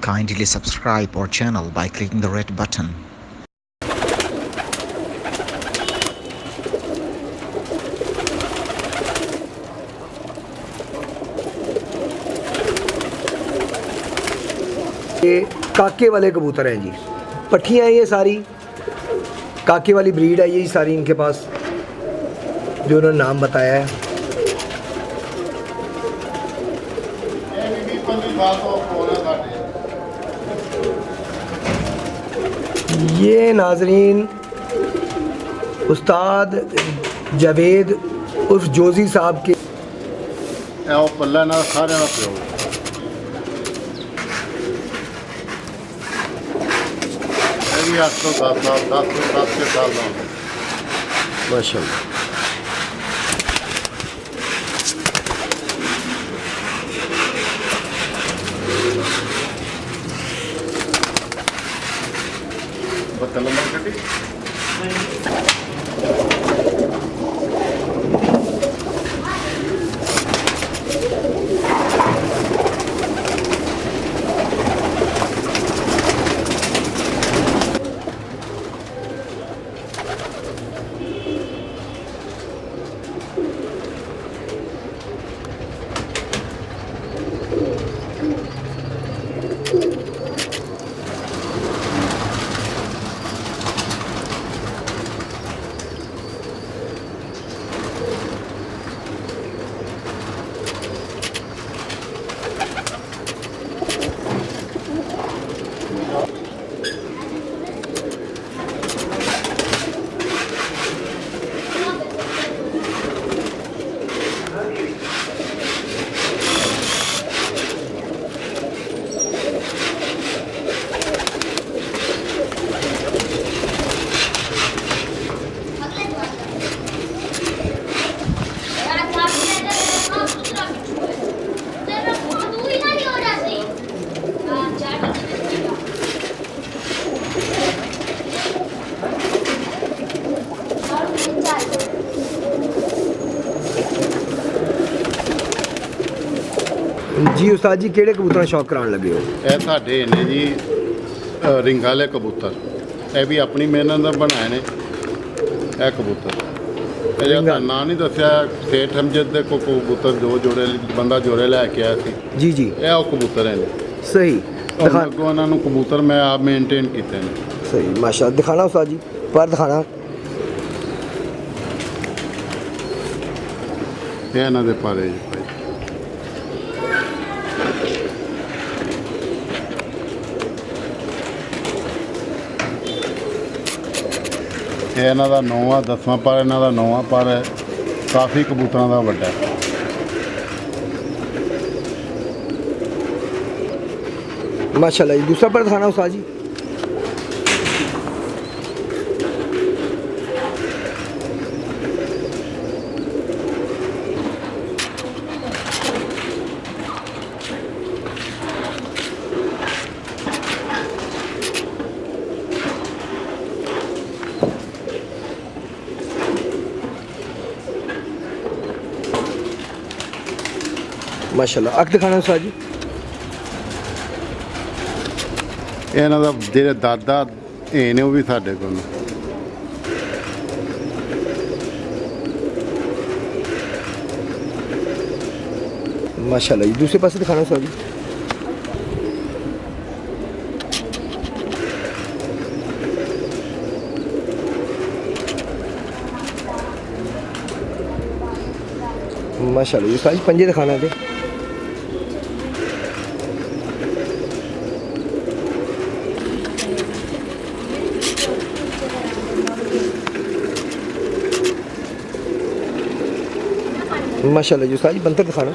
Kindly subscribe our channel by clicking the red button. ये काके वाले कबूतर हैं जी, पट्ठियाँ हैं ये सारी, काके वाली ब्रीड है ये सारी इनके पास, जो उन्होंने नाम बताया है। ये नाजरीन उस्ताद जावेद उर्फ जोजी साहब के पल्ला ना सारे ना पियो भी 810 साल 10 के साल का माशाल्लाह। बतलम्बर कटी जी उस्ताद जी केड़े कबूतर शौक कराने लगे हो? ਇਹ ਸਾਡੇ ਨੇ ਜੀ ਰਿੰਗ ਵਾਲੇ ਕਬੂਤਰ, ਇਹ ਵੀ ਆਪਣੀ ਮਿਹਨਤ ਨਾਲ ਬਣਾਏ ਨੇ ਇਹ ਕਬੂਤਰ। ਇਹ ਜਿਹੜਾ ਨਾਂ ਨਹੀਂ ਦੱਸਿਆ ਸੇਠ ਹਮਜਦ ਦੇ ਕਬੂਤਰ ਜੋ ਜੋੜੇ ਬੰਦਾ ਜੋੜੇ ਲੈ ਕੇ ਆਇਆ ਸੀ जी जी ਇਹ ਉਹ ਕਬੂਤਰ ਨੇ। सही दिखा ਅੱਗੋਂ ਇਹਨਾਂ ਨੂੰ ਕਬੂਤਰ ਮੈਂ ਆਪ ਮੇਨਟੇਨ ਕੀਤੇ ਨੇ। सही माशाल्लाह। दिखाना उस्ताद जी, पर दिखाना। ਇਹ ਇਹਨਾਂ ਦੇ ਪਾਰੇ ਜੀ ਭਾਈ। ਇਹ ਇਹਨਾਂ ਦਾ 9ਵਾਂ 10ਵਾਂ ਪਰ, ਇਹਨਾਂ ਦਾ 9ਵਾਂ ਪਰ ਹੈ। ਕਾਫੀ ਕਬੂਤਰਾਂ ਦਾ ਵੱਡਾ ਹੈ। माशाल्लाह जी दूसरा पर दिखाना उस्ताद जी। माशाल्लाह अक दिखाना उस्ताद जी। ਇਹਨਾਂ ਦਾ ਜਿਹੜੇ ਦਾਦਾ ਇਹ ਨੇ ਉਹ ਵੀ ਸਾਡੇ ਕੋਲ ਨੇ। माशाल्लाह जी दूसरे पासे दिखाना उस्ताद जी। माशाल्लाह जी उस्ताद जी पंजे दिखाना थे। माशाल्लाह जी उस्ताद जी बंतर दिखाना।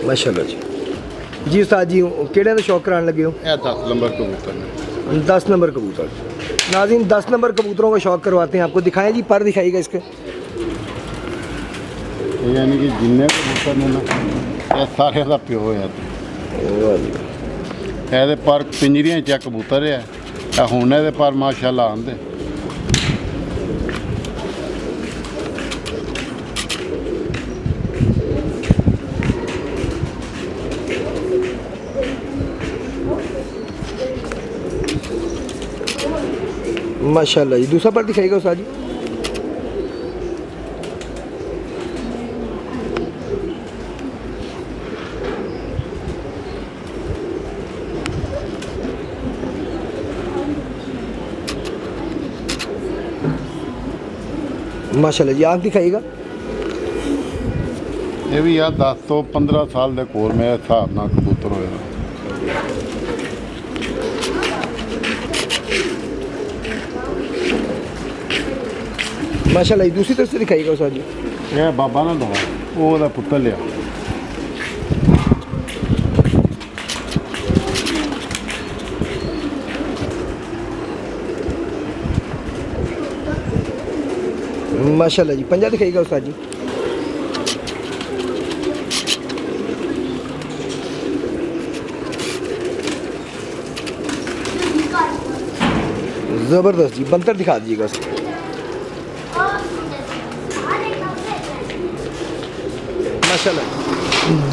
माशाल्लाह जी उस्ताद जी केड़े दा शौक कराने लगे हो? ਇਹ 10 नंबर कबूतर ने। 10 नंबर कबूतर। नाज़रीन 10 नंबर कबूतरों का शौक करवाते हैं आपको। दिखाएं जी, पर दिखाइएगा इसके। यानी कि जिन्ने कबूतर ने ना ये सारे का प्यो है। वाह जी ਇਹਦੇ ਪਰ ਪਿੰਜਰੀਆਂ 'ਚ ਕਬੂਤਰ ਹੈ ਇਹ ਹੁਣ ਇਹਦੇ ਪਰ ਮਾਸ਼ਾਅੱਲਾ ਆਉਂਦੇ माशाल्लाह जी। दूसरा पर दिखाइएगा उस्ताद जी। माशाल्लाह जी। आँख दिखाइएगा। ਇਹ ਵੀ ਆ 10 ਤੋਂ 15 ਸਾਲ ਦੇ ਕੋਲ ਮੇਰੇ ਹਿਸਾਬ ਨਾਲ ਕਬੂਤਰ ਹੋਇਆ माशाल्लाह जी। दूसरी तरफ से दिखाइएगा उस्ताद जी। ਇਹ ਬਾਬਾ ਨਾ ਦਵਾ ਉਹ ਉਹਦਾ ਪੁੱਤਰ ਲਿਆ माशाल्लाह जी। पंजा दिखाइएगा उस्ताद जी। ज़बरदस्त जी। बंतर दिखा दीजिएगा उसको। माशाल्लाह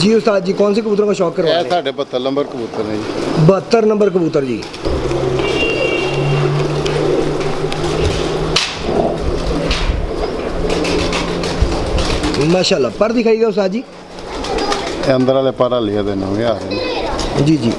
जी। उस्ताद जी कौन से कबूतरों का शौक करवा ਇਹ रहे हैं? ਸਾਡੇ 72 ਨੰਬਰ ਕਬੂਤਰ ਨੇ ਜੀ 72 नंबर कबूतर जी। माशाल्लाह। पर दिखाइएगा उस्ताद जी। ਇਹ ਅੰਦਰ ਵਾਲੇ ਪਰ ਹਲੇ ਦੇ ਨਵੇਂ ਆ ਰਹੇ ਨੇ जी जी।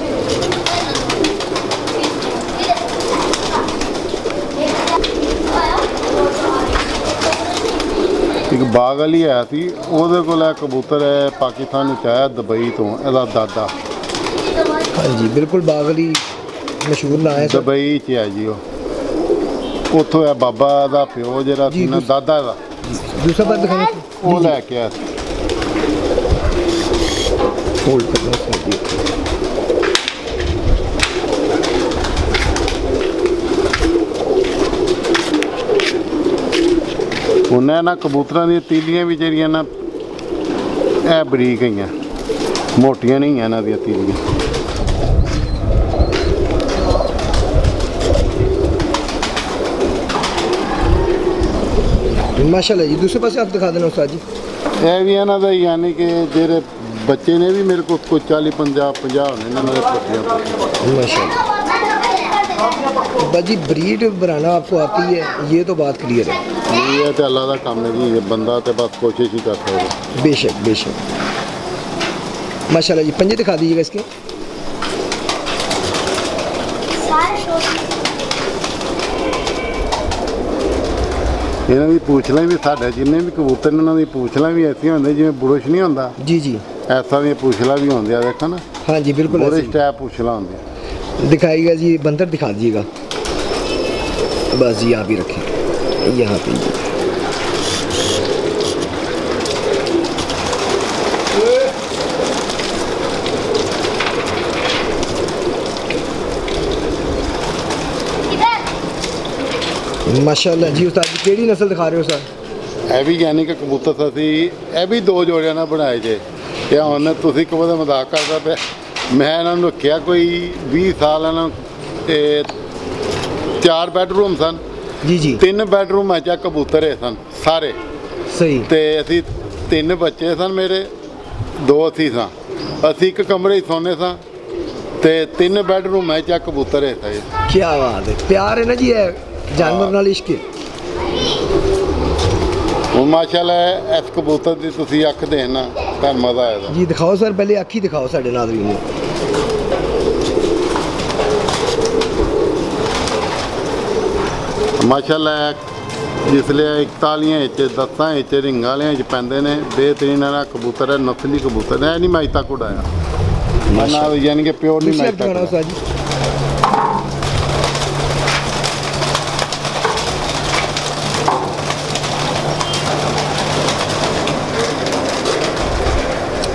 ਇੱਕ ਬਾਗ ਵਾਲੀ ਆਇਆ ਸੀ ਉਹਦੇ ਕੋਲ ਇਹ ਕਬੂਤਰ ਹੈ ਪਾਕਿਸਤਾਨ ਵਿੱਚ ਆਇਆ ਦੁਬਈ ਤੋਂ ਇਹਦਾ ਦਾਦਾ हाँ जी बिल्कुल बागली मशहूर ना है सर। ਦੁਬਈ 'ਚ ਹੈ ਜੀ ਉਹ ਉੱਥੋਂ ਇਹ ਬਾਬਾ ਦਾ ਪਿਓ ਜਿਹੜਾ ਸੀ ਨਾ ਦਾਦਾ ਦਾ दूसरा पर दिखाना ਉਹ ਲੈ ਕੇ ਆਇਆ ਸੀ होल्ड करना उस्ताद जी। ਹੁਣ ਇਹਨਾਂ ਕਬੂਤਰਾਂ ਦੀਆਂ ਤੀਲੀਆਂ ਵੀ ਜਿਹੜੀਆਂ ਨਾ ਇਹ ਬਰੀਕ ਹੈਗੀਆਂ ਮੋਟੀਆਂ ਨਹੀਂ ਇਹਨਾਂ ਦੀਆਂ ਤੀਲੀਆਂ माशाल्लाह जी। दूसरे पास आप दिखा देना उस्ताद जी। ਇਹ ਵੀ ਇਹਨਾਂ ਦਾ ਯਾਨੀ ਕਿ ਜਿਹੜੇ ਬੱਚੇ ਨੇ ਵੀ ਮੇਰੇ ਕੋਲ ਕੋਈ 40 50 ਹੋਣੇ ਇਹਨਾਂ ਦੇ ਪੱਟੀਆਂ माशाल्लाह। बाजी ब्रीड बनाना आपको आती है, ये तो बात क्लियर है। ਇਹ ਤੇ ਅੱਲਾ ਦਾ ਕੰਮ ਹੈ ਜੀ ਬੰਦਾ ਤੇ ਬਸ ਕੋਸ਼ਿਸ਼ ਹੀ ਕਰ ਸਕਦਾ बेशक बेशक। माशाल्लाह जी। पंजे दिखा दीजिएगा इसके। ਇਹਨਾਂ ਦੀ ਪੂਛਲਾਂ ਵੀ ਸਾਡੇ ਜਿੰਨੇ ਵੀ ਕਬੂਤਰ ਨੇ ਉਹਨਾਂ ਦੀ ਪੂਛਲਾਂ ਵੀ ਐਸੀਆਂ ਹੁੰਦੀਆਂ ਜਿਵੇਂ ਬੁਰਸ਼ ਨਹੀਂ ਹੁੰਦਾ जी जी। ਐਸਾ ਦੀਆਂ ਪੂਛਲਾਂ ਵੀ ਹੁੰਦੀਆਂ ਦੇਖੋ ਨਾ हाँ जी बिल्कुल ऐसे ਬੁਰਸ਼ ਟੈਪ ਪੂਛਲਾਂ ਹੁੰਦੀਆਂ ही। दिखाइएगा जी। बंदर दिखा दीजिएगा बस जी। यहाँ भी रखें यहाँ पे जी। माशाल्लाह जी। उस्ताद जी केड़ी नस्ल दिखा रहे हो सर? ਇਹ ਵੀ ਯਾਨੀ ਕਿ ਕਬੂਤਰ ਅਸੀਂ ਇਹ ਵੀ ਦੋ ਜੋੜਿਆਂ ਨਾਲ ਬਣਾਏ ਜੇ ਇਹ ਹੁਣ ਤੁਸੀਂ ਕਬੂਤਰ ਦਾ ਮਜ਼ਾਕ ਕਰਦਾ ਪਿਆ ਮੈਂ ਇਹਨਾਂ ਨੂੰ ਰੱਖਿਆ ਕੋਈ 20 ਸਾਲ ਇਹਨਾਂ ਨੂੰ ਤੇ 4 ਬੈਡਰੂਮ ਸਨ जी जी। 3 ਬੈਡਰੂਮਾਂ 'ਚ ਕਬੂਤਰ ਹੈ ਸਨ ਸਾਰੇ सही। ਤੇ ਅਸੀਂ 3 ਬੱਚੇ ਸਨ ਮੇਰੇ 2 ਅਸੀਂ ਸਾਂ ਅਸੀਂ ਇੱਕ ਕਮਰੇ 'ਚ ਸੌਂਦੇ ਸਾਂ ਤੇ 3 ਬੈਡਰੂਮਾਂ 'ਚ ਕਬੂਤਰ ਹੈ ਸਨ क्या बात है। प्यार है ना जी। है जानवर नाल इश्क है। ਹੁਣ ਮਾਸ਼ਾਅੱਲਾ ਇਸ ਕਬੂਤਰ ਦੀ ਤੁਸੀਂ ਅੱਖ ਦੇਖਣਾ ਤਾਂ ਮਜ਼ਾ ਆਏਗਾ जी दिखाओ सर। पहले अखी दिखाओ साढ़े नाज़रीन ने। ਮਾਸ਼ਾਅੱਲਾ ਜਿਸਲੇ 41 ਵਿੱਚ 10 ਵਿੱਚ ਰਿੰਗਾਂ ਵਾਲਿਆਂ 'ਚ ਪੈਂਦੇ ਨੇ ਬੇਹਤਰੀਨ ਇਹਨਾਂ ਕਬੂਤਰ ਹੈ ਨਸਲੀ ਕਬੂਤਰ ਹੈ ਨਹੀਂ ਮਾਈ ਤੱਕ ਉਡਾਇਆ ਨਾ ਯਾਨੀ ਕਿ ਪਿਓਰ ਨਹੀਂ दूसरी ਮਾਈ आप दिखाना ਤੱਕ उस्ताद जी।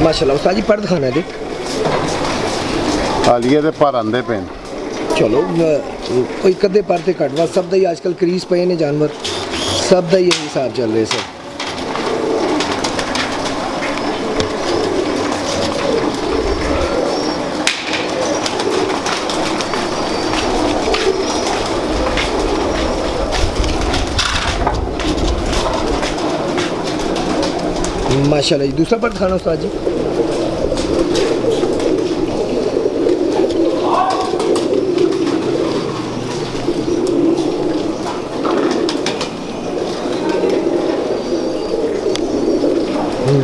माशाल्लाह। उस्ताद जी पर दिखाना है। ਹਾਲੀਏ ਦੇ ਪਰ ਆਂਦੇ ਪਏ ਨੇ चलो कोई कदे पर ते घट सब दा ही आजकल क्रीज पे ने जानवर सब दा ही यही हिसाब चल रहे सर। माशाल्लाह जी। दूसरा पर दिखाना उस्ताद जी।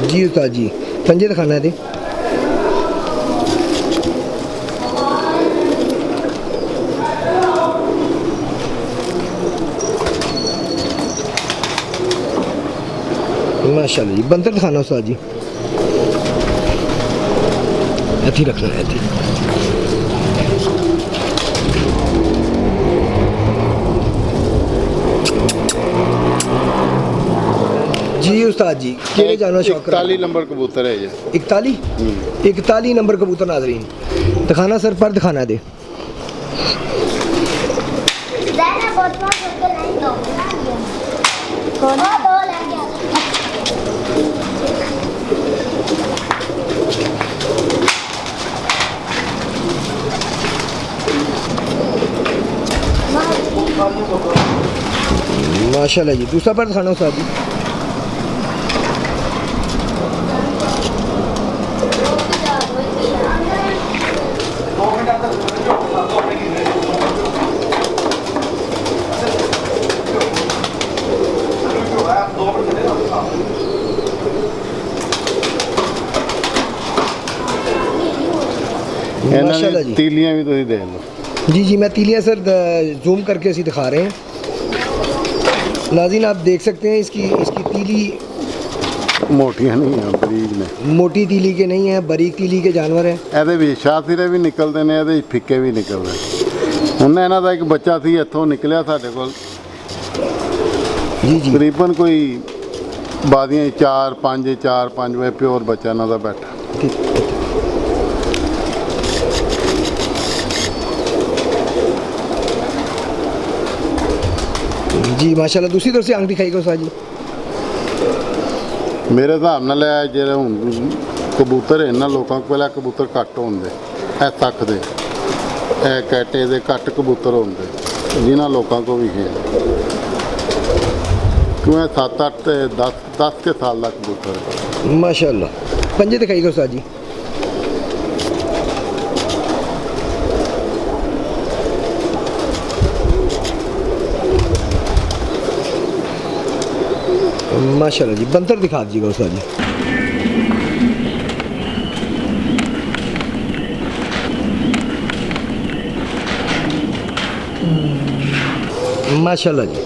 जी उस्ताद जी, पंजे दिखाना है। माशाल्लाह जी। बंतर दिखाना उस्ताद जी। ऐसे रखना है ऐसे। जी उस्ताद जी, केड़े जानवर शौक 41 नंबर कबूतर है ये। 41 नंबर कबूतर नाज़रीन दिखाना सर, पर दिखाना दे। माशाल्लाह जी। दूसरा पर दिखाना उस्ताद जी। माशाल्लाह जी। तीलियां भी तुम देख लो। जी जी, मैं तीलियां सर जूम करके इसी दिखा रहे हैं नाज़रीन, आप देख सकते हैं इसकी तीली मोटियां नहीं है, बरीक ने। मोटी तीली के नहीं है, बारीक तीली के जानवर हैं। ਇਹਦੇ ਵਿੱਚ ਸ਼ਾਹ ਵੀ ਨਿਕਲਦੇ ਨੇ, ਇਹਦੇ ਫਿੱਕੇ ਵੀ ਨਿਕਲਦੇ। ਹੁਣ ਇਹਨਾਂ ਦਾ ਇੱਕ ਬੱਚਾ ਸੀ ਇੱਥੋਂ ਨਿਕਲਿਆ ਸਾਡੇ ਕੋਲ, जी जी। ਤਕਰੀਬਨ ਕੋਈ ਬਾਦੀਆਂ 4-5 ਵੇ ਪਿਓਰ ਬੱਚਾ ਇਹਨਾਂ ਦਾ ਬੈਠਾ। जी माशाल्लाह। दूसरी तरफ से आंख दिखाई गो जी। ਮੇਰੇ ਹਿਸਾਬ ਨਾਲ ਇਹ ਜਿਹੜੇ ਹੁਣ ਕਬੂਤਰ ਇਹਨਾਂ ਲੋਕਾਂ ਕੋਲ ਇਹ ਕਬੂਤਰ ਘੱਟ ਹੁੰਦੇ, ਇਹ ਤੱਕ ਦੇ ਇਹ ਕੈਟੇ ਦੇ ਘੱਟ ਕਬੂਤਰ ਹੁੰਦੇ ਜਿਨ੍ਹਾਂ ਲੋਕਾਂ ਕੋਲ ਵੀ ਹੈ, ਕਿਉਂ 7-8 ਤੇ 10 ਕੇ ਸਾਲ ਦਾ ਕਬੂਤਰ ਹੈ। माशाल्लाह। पंजे दिखाई गो जी। माशाल्लाह जी। बंतर दिखा दीजिएगा उस्ताद जी। माशाल्लाह जी।